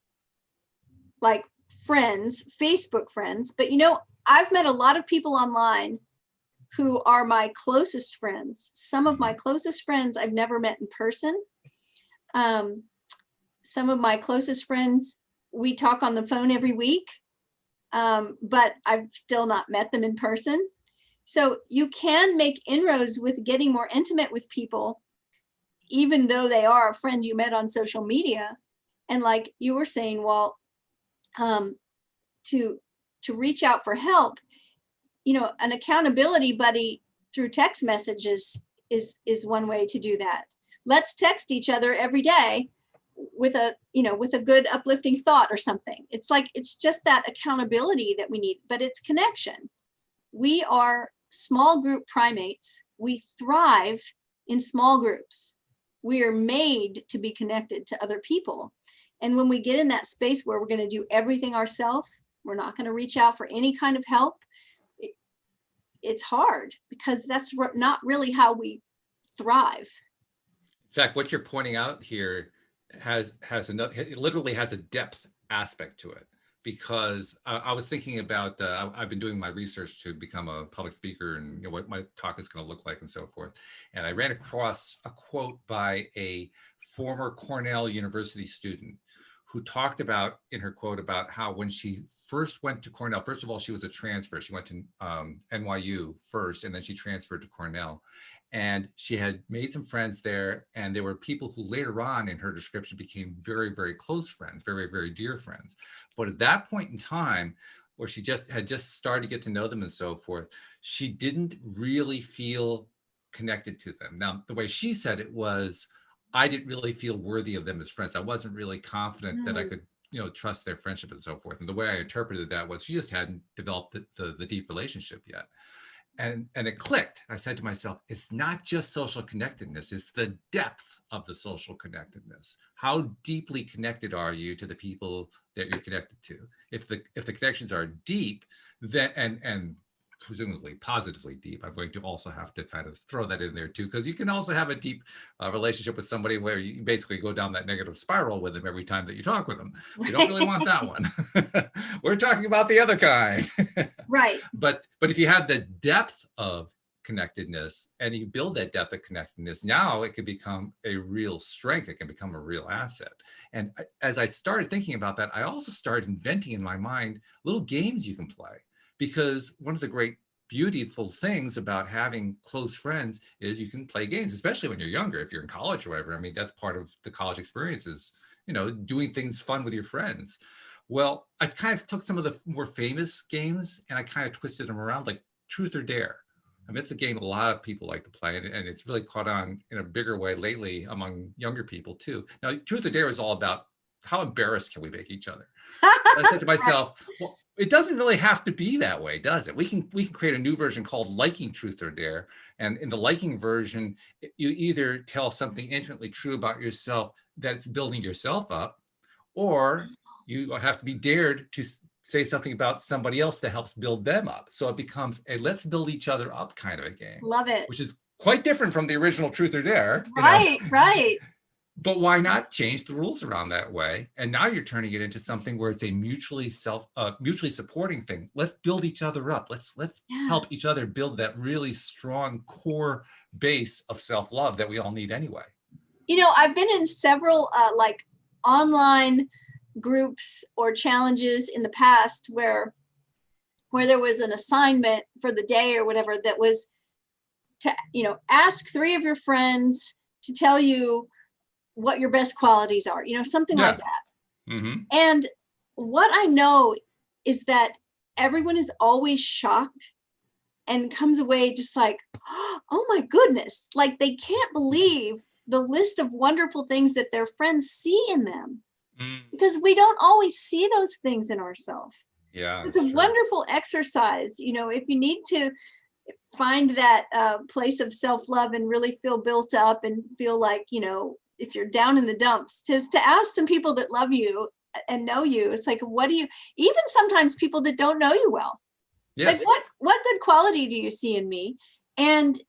like friends, Facebook friends, but I've met a lot of people online who are my closest friends. Some of my closest friends I've never met in person. Some of my closest friends, we talk on the phone every week, but I've still not met them in person. So you can make inroads with getting more intimate with people, even though they are a friend you met on social media. And like you were saying, Walt, to reach out for help, an accountability buddy through text messages is one way to do that. Let's text each other every day with a good uplifting thought or something. It's just that accountability that we need, but it's connection. We are small group primates. We thrive in small groups. We are made to be connected to other people. And when we get in that space where we're going to do everything ourselves, we're not going to reach out for any kind of help, it's hard, because that's not really how we thrive. In fact, what you're pointing out here has it literally has a depth aspect to it. because I was thinking about, I've been doing my research to become a public speaker and what my talk is going to look like and so forth. And I ran across a quote by a former Cornell University student who talked about, in her quote, about how when she first went to Cornell, first of all, she was a transfer. She went to NYU first, and then she transferred to Cornell. And she had made some friends there, and there were people who later on in her description became very, very close friends, very, very dear friends. But at that point in time, where she had just started to get to know them and so forth, she didn't really feel connected to them. Now, the way she said it was, I didn't really feel worthy of them as friends. I wasn't really confident that I could, trust their friendship and so forth. And the way I interpreted that was she just hadn't developed the deep relationship yet. And it clicked. I said to myself, it's not just social connectedness, it's the depth of the social connectedness. How deeply connected are you to the people that you're connected to? If the connections are deep, then and presumably positively deep, I'm going to also have to kind of throw that in there too, because you can also have a deep relationship with somebody where you basically go down that negative spiral with them every time that you talk with them. You don't really want that one. We're talking about the other kind. Right. But if you have the depth of connectedness and you build that depth of connectedness, now it can become a real strength. It can become a real asset. And as I started thinking about that, I also started inventing in my mind little games you can play. Because one of the great beautiful things about having close friends is you can play games, especially when you're younger. If you're in college or whatever, I mean, that's part of the college experience is, doing things fun with your friends. Well, I kind of took some of the more famous games and I kind of twisted them around, like Truth or Dare. I mean, it's a game a lot of people like to play, and it's really caught on in a bigger way lately among younger people too. Now, Truth or Dare is all about how embarrassed can we make each other? I said to myself, well, it doesn't really have to be that way, does it? We can create a new version called Liking Truth or Dare. And in the liking version, you either tell something intimately true about yourself that's building yourself up, or you have to be dared to say something about somebody else that helps build them up. So it becomes a let's build each other up kind of a game. Love it. Which is quite different from the original Truth or Dare. Right, right. But why not change the rules around that way? And now you're turning it into something where it's a mutually supporting thing. Let's build each other up. Let's help each other build that really strong core base of self-love that we all need anyway. I've been in several like online groups or challenges in the past where there was an assignment for the day or whatever that was to, ask 3 of your friends to tell you what your best qualities are, something like that. Mm-hmm. And what I know is that everyone is always shocked and comes away just like, oh my goodness, like they can't believe the list of wonderful things that their friends see in them, because we don't always see those things in ourselves. Yeah, so it's a wonderful exercise. If you need to find that place of self-love and really feel built up and feel like, if you're down in the dumps, to ask some people that love you and know you. It's like, what do you, even sometimes people that don't know you well, yes. Like what good quality do you see in me? And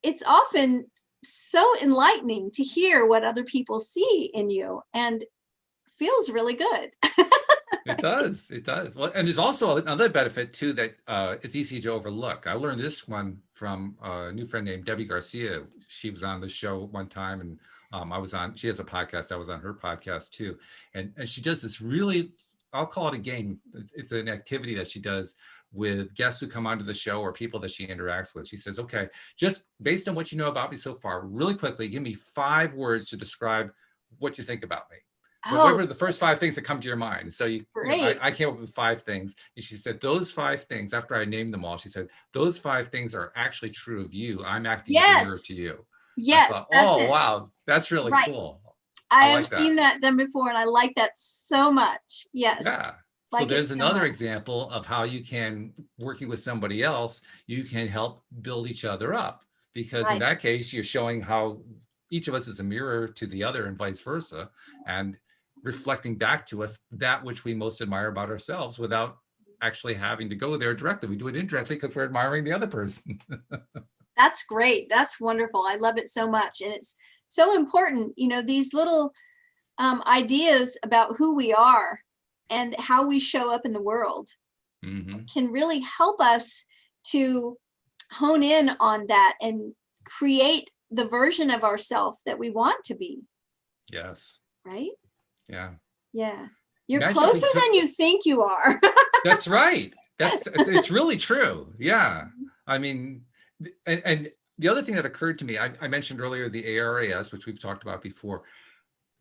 it's often so enlightening to hear what other people see in you, and feels really good. It does. Well, and there's also another benefit too that it's easy to overlook. I learned this one from a new friend named Debbie Garcia. She was on the show one time, and she has a podcast. I was on her podcast too. And she does this really, I'll call it a game. It's an activity that she does with guests who come onto the show or people that she interacts with. She says, okay, just based on what you know about me so far, really quickly, give me 5 words to describe what you think about me. Whatever the first 5 things that come to your mind. So I came up with 5 things. And she said, those 5 things, after I named them all, she said, those 5 things are actually true of you. I'm acting as a mirror to you. Yes. Thought, oh, wow. That's really cool. I have seen that done before, and I like that so much. Yes. Yeah. So there's another example of how you can, working with somebody else, you can help build each other up. Because in that case, you're showing how each of us is a mirror to the other and vice versa. And reflecting back to us that which we most admire about ourselves without actually having to go there directly. We do it indirectly because we're admiring the other person. That's great. That's wonderful. I love it so much. And it's so important, these little ideas about who we are and how we show up in the world Mhm. can really help us to hone in on that and create the version of ourselves that we want to be, Yes. right? Yeah. Yeah. You're Imagine if we closer took than you think you are. That's right. It's really true. Yeah. I mean, and the other thing that occurred to me, I mentioned earlier the ARAS, which we've talked about before.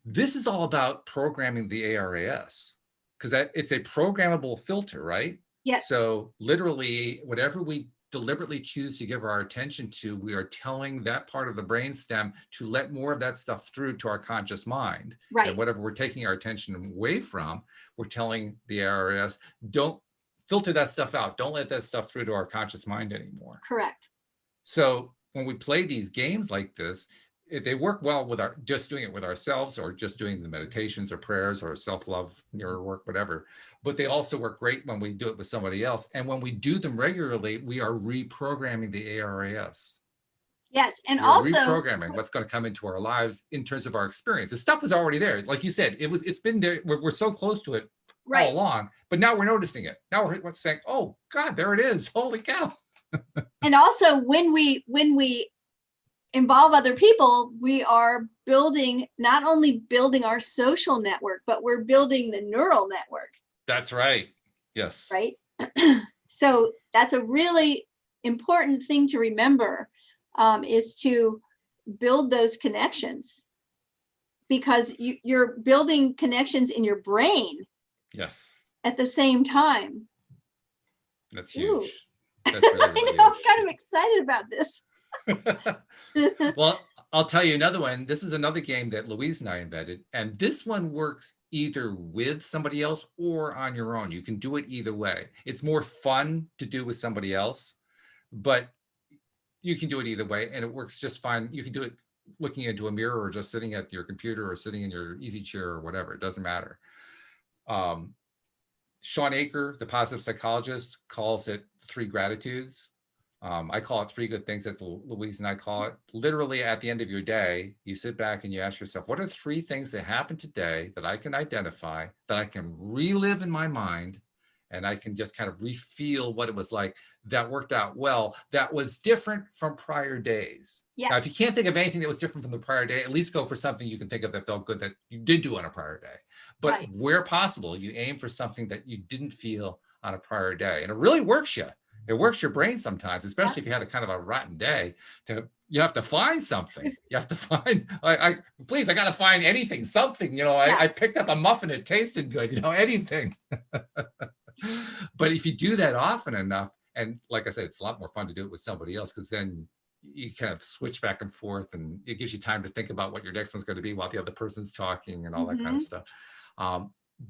This is all about programming the ARAS because that it's a programmable filter, right? Yes. So literally, whatever we deliberately choose to give our attention to, we are telling that part of the brainstem to let more of that stuff through to our conscious mind. Right. And whatever we're taking our attention away from, we're telling the ARAS, don't filter that stuff out. Don't let that stuff through to our conscious mind anymore. Correct. So when we play these games like this, they work well with our just doing it with ourselves or just doing the meditations or prayers or self-love mirror work, whatever. But they also work great when we do it with somebody else. And when we do them regularly, we are reprogramming the ARAS. Yes. And We're also reprogramming what's going to come into our lives in terms of our experience. The stuff was already there. Like you said, it's been there. We're so close to it all along, but now we're noticing it. Now we're saying, oh God, there it is. Holy cow. And also when we involve other people, we are building, not only building our social network, but we're building the neural network. That's right. Yes. Right. So that's a really important thing to remember, is to build those connections, because you're building connections in your brain. Yes. At the same time. That's huge. Ooh. That's really, really I know, huge. I'm kind of excited about this. Well, I'll tell you another one. This is another game that Louise and I invented, and this one works either with somebody else or on your own. You can do it either way. It's more fun to do with somebody else, but you can do it either way, and it works just fine. You can do it looking into a mirror or just sitting at your computer or sitting in your easy chair or whatever. It doesn't matter. Sean Aker, the positive psychologist, calls it 3 gratitudes. I call it 3 good things. That's Louise and I call it. Literally at the end of your day, you sit back and you ask yourself, what are 3 things that happened today that I can identify, that I can relive in my mind, and I can just kind of re-feel what it was like that worked out well, that was different from prior days. Yes. Now, if you can't think of anything that was different from the prior day, at least go for something you can think of that felt good that you did do on a prior day. But where possible, you aim for something that you didn't feel on a prior day. And it really works you. It works your brain sometimes, especially if you had a kind of a rotten day. You have to find something. You have to find, please, I got to find anything, something, I picked up a muffin, it tasted good, anything. But if you do that often enough, and like I said, it's a lot more fun to do it with somebody else, because then you kind of switch back and forth, and it gives you time to think about what your next one's going to be while the other person's talking and all that kind of stuff.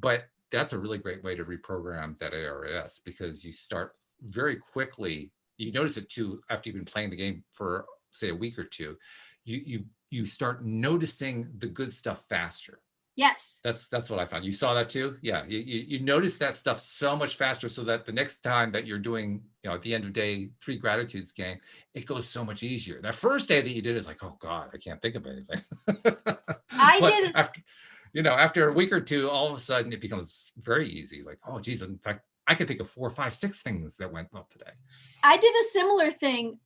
But that's a really great way to reprogram that ARS, because you start very quickly. You notice it too after you've been playing the game for, say, a week or two. You start noticing the good stuff faster. Yes. That's what I found. You saw that too? Yeah. You notice that stuff so much faster, so that the next time that you're doing, at the end of day 3 gratitudes game, it goes so much easier. That first day that you did is like, oh God, I can't think of anything. After a week or two, all of a sudden it becomes very easy. Like, oh geez, in fact, I can think of 4, 5, 6 things that went well today. I did a similar thing.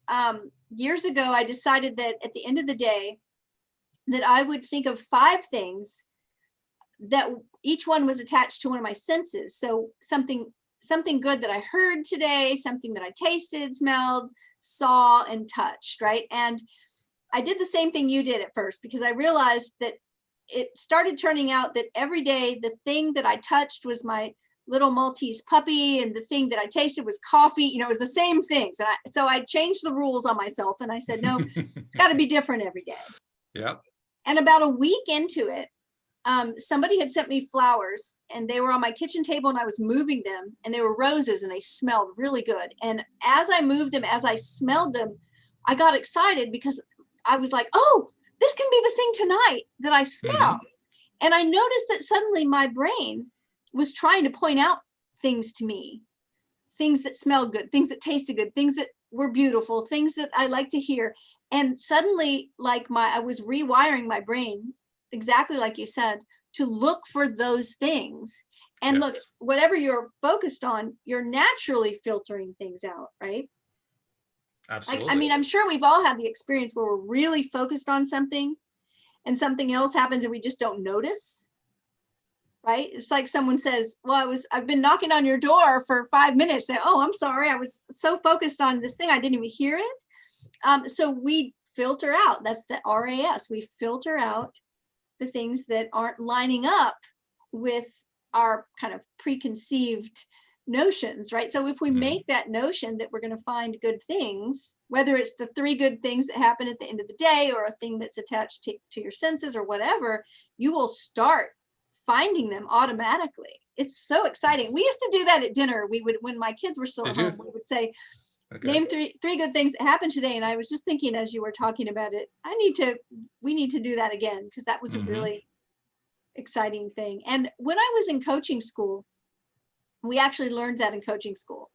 Years ago, I decided that at the end of the day, that I would think of 5 things that each one was attached to one of my senses. So something good that I heard today, something that I tasted, smelled, saw, and touched, right? And I did the same thing you did at first, because I realized that it started turning out that every day, the thing that I touched was my little Maltese puppy, and the thing that I tasted was coffee. It was the same things. And so I changed the rules on myself, and I said, no, it's got to be different every day. Yeah. And about a week into it, somebody had sent me flowers, and they were on my kitchen table, and I was moving them, and they were roses, and they smelled really good. And as I moved them, as I smelled them, I got excited, because I was like, oh, this can be the thing tonight that I smell. Mm-hmm. And I noticed that suddenly my brain was trying to point out things to me, things that smelled good, things that tasted good, things that were beautiful, things that I like to hear. And suddenly, I was rewiring my brain, exactly like you said, to look for those things. And look, Yes, whatever you're focused on, you're naturally filtering things out, right? Like, I absolutely. mean, I'm sure we've all had the experience where we're really focused on something and something else happens and we just don't notice, right? It's like someone says, well, I've been knocking on your door for 5 minutes. Say, oh, I'm sorry. I was so focused on this thing. I didn't even hear it. So we filter out, that's the RAS. We filter out the things that aren't lining up with our kind of preconceived notions, right? So if we Mhm. make that notion that we're going to find good things, whether it's the 3 good things that happen at the end of the day or a thing that's attached to your senses or whatever, you will start finding them automatically. It's so exciting. We used to do that at dinner. We would, when my kids were still Did at you? home, we would say, Okay. name three good things that happened today. And I was just thinking as you were talking about it, we need to do that again, because that was a Hmm. really exciting thing. And when I was in coaching school, we actually learned that in coaching school.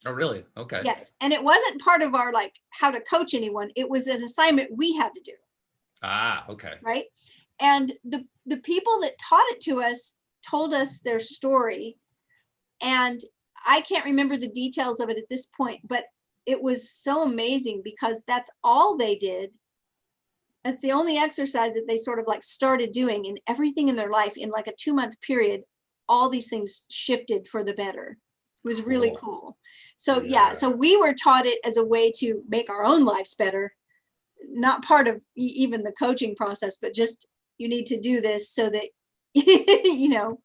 Oh, really? Okay. Yes. And it wasn't part of our like how to coach anyone. It was an assignment we had to do. Ah, okay. Right. And the people that taught it to us told us their story. And I can't remember the details of it at this point, but it was so amazing because that's all they did. That's the only exercise that they sort of like started doing, and everything in their life in like a 2-month period, all these things shifted for the better. It was really Cool. cool. So yeah, Yeah. so we were taught it as a way to make our own lives better, not part of even the coaching process, but just you need to do this so that you know,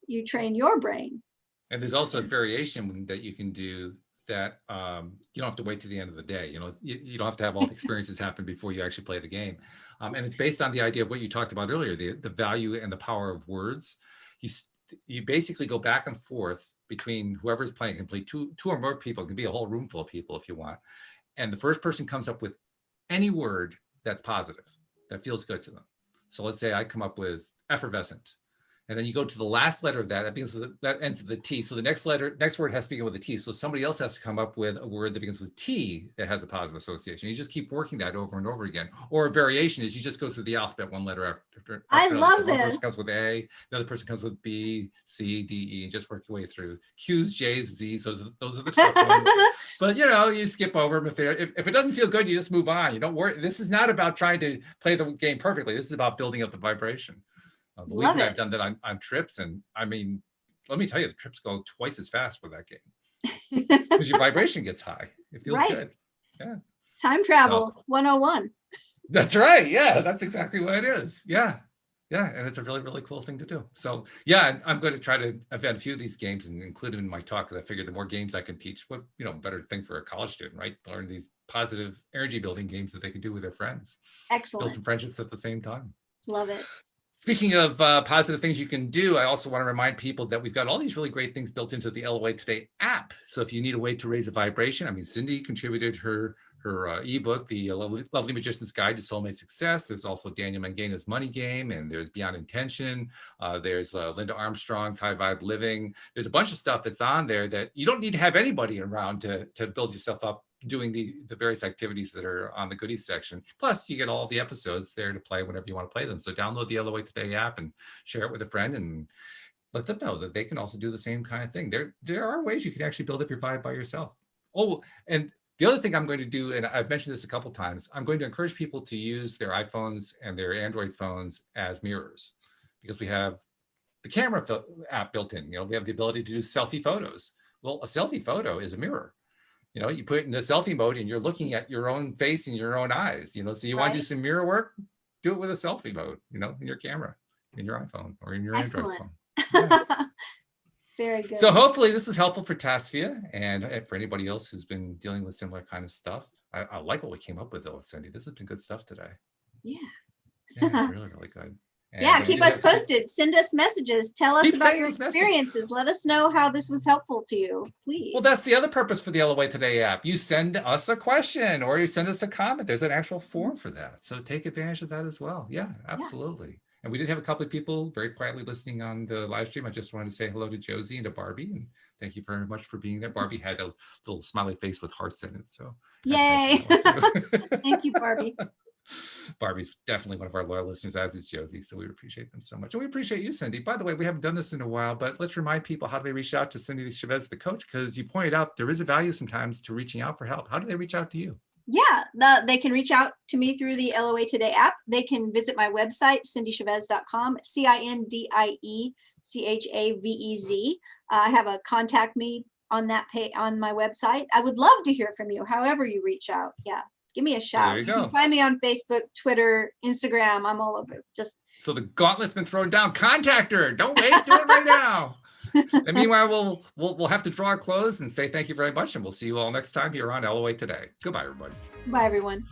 you train your brain. And there's also a variation that you can do that you don't have to wait to the end of the day. You don't have to have all the experiences happen before you actually play the game. And it's based on the idea of what you talked about earlier, the value and the power of words. You you basically go back and forth between whoever's playing. It can play two or more people. It can be a whole room full of people if you want. And the first person comes up with any word that's positive, that feels good to them. So let's say I come up with effervescent. And then you go to the last letter of that. That begins with that ends with the T. So the next word has to begin with a T. So somebody else has to come up with a word that begins with T that has a positive association. You just keep working that over and over again. Or a variation is you just go through the alphabet one letter after I another. So love one person this. comes with A, the other person comes with B, C, D, E, and just work your way through Q's, J's, Z's. Those are the tough ones. But you skip over them. If it doesn't feel good, you just move on. You don't worry. This is not about trying to play the game perfectly. This is about building up the vibration. Louise Love and I it. have done that on trips, and I mean, let me tell you, the trips go twice as fast with that game because your vibration gets high. It feels Right. good. Yeah. Time So travel 101. that's right. Yeah, that's exactly what it is. Yeah. Yeah. And it's a really, really cool thing to do. So yeah, I'm going to try to invent a few of these games and include them in my talk, because I figure the more games I can teach, what, better thing for a college student, right? Learn these positive energy building games that they can do with their friends, build Excellent. some friendships at the same time. Love it. Speaking of positive things you can do, I also want to remind people that we've got all these really great things built into the LOA Today app. So if you need a way to raise a vibration, I mean, Cindy contributed her ebook, The Lovely Magician's Guide to Soulmate Success. There's also Daniel Mangaina's Money Game, and there's Beyond Intention. There's Linda Armstrong's High Vibe Living. There's a bunch of stuff that's on there that you don't need to have anybody around to build yourself up doing the various activities that are on the goodies section. Plus, you get all the episodes there to play whenever you want to play them. So download the LOA Today app and share it with a friend and let them know that they can also do the same kind of thing. There are ways you can actually build up your vibe by yourself. Oh, and the other thing I'm going to do, and I've mentioned this a couple of times, I'm going to encourage people to use their iPhones and their Android phones as mirrors, because we have the camera app built in. We have the ability to do selfie photos. Well, a selfie photo is a mirror. You put it in the selfie mode and you're looking at your own face and your own eyes, so you want to do Right. some mirror work, do it with a selfie mode, in your camera, in your iPhone or in your Android Excellent. phone. Yeah. Very good. So hopefully this is helpful for Tasfiah and for anybody else who's been dealing with similar kind of stuff. I like what we came up with though, Cindy. This has been good stuff today. Yeah. Yeah, really, really good. And Yeah, we keep did us have posted. Send us messages. Tell us Keep about sending your us messages. experiences. Let us know how this was helpful to you, please. Well, that's the other purpose for the LOA Today app. You send us a question or you send us a comment. There's an actual form for that. So take advantage of that as well. Yeah, absolutely. Yeah. And we did have a couple of people very quietly listening on the live stream. I just wanted to say hello to Josie and to Barbie. And thank you very much for being there. Barbie had a little smiley face with hearts in it. So yay. Thank you, Barbie. Barbie's definitely one of our loyal listeners, as is Josie. So we appreciate them so much. And we appreciate you, Cindy. By the way, we haven't done this in a while, but let's remind people, how do they reach out to Cindy Chavez, the coach? Because you pointed out there is a value sometimes to reaching out for help. How do they reach out to you? Yeah, they can reach out to me through the LOA Today app. They can visit my website, cindychavez.com, CINDIECHAVEZ. I have a contact me on that page on my website. I would love to hear from you, however you reach out. Yeah, give me a shout. There you You go. can find me on Facebook, Twitter, Instagram. I'm all over. Just So the gauntlet's been thrown down. Contact her. Don't wait. Do it right now. And meanwhile, we'll have to draw our close and say thank you very much, and we'll see you all next time here on LOA Today. Goodbye, everybody. bye, everyone.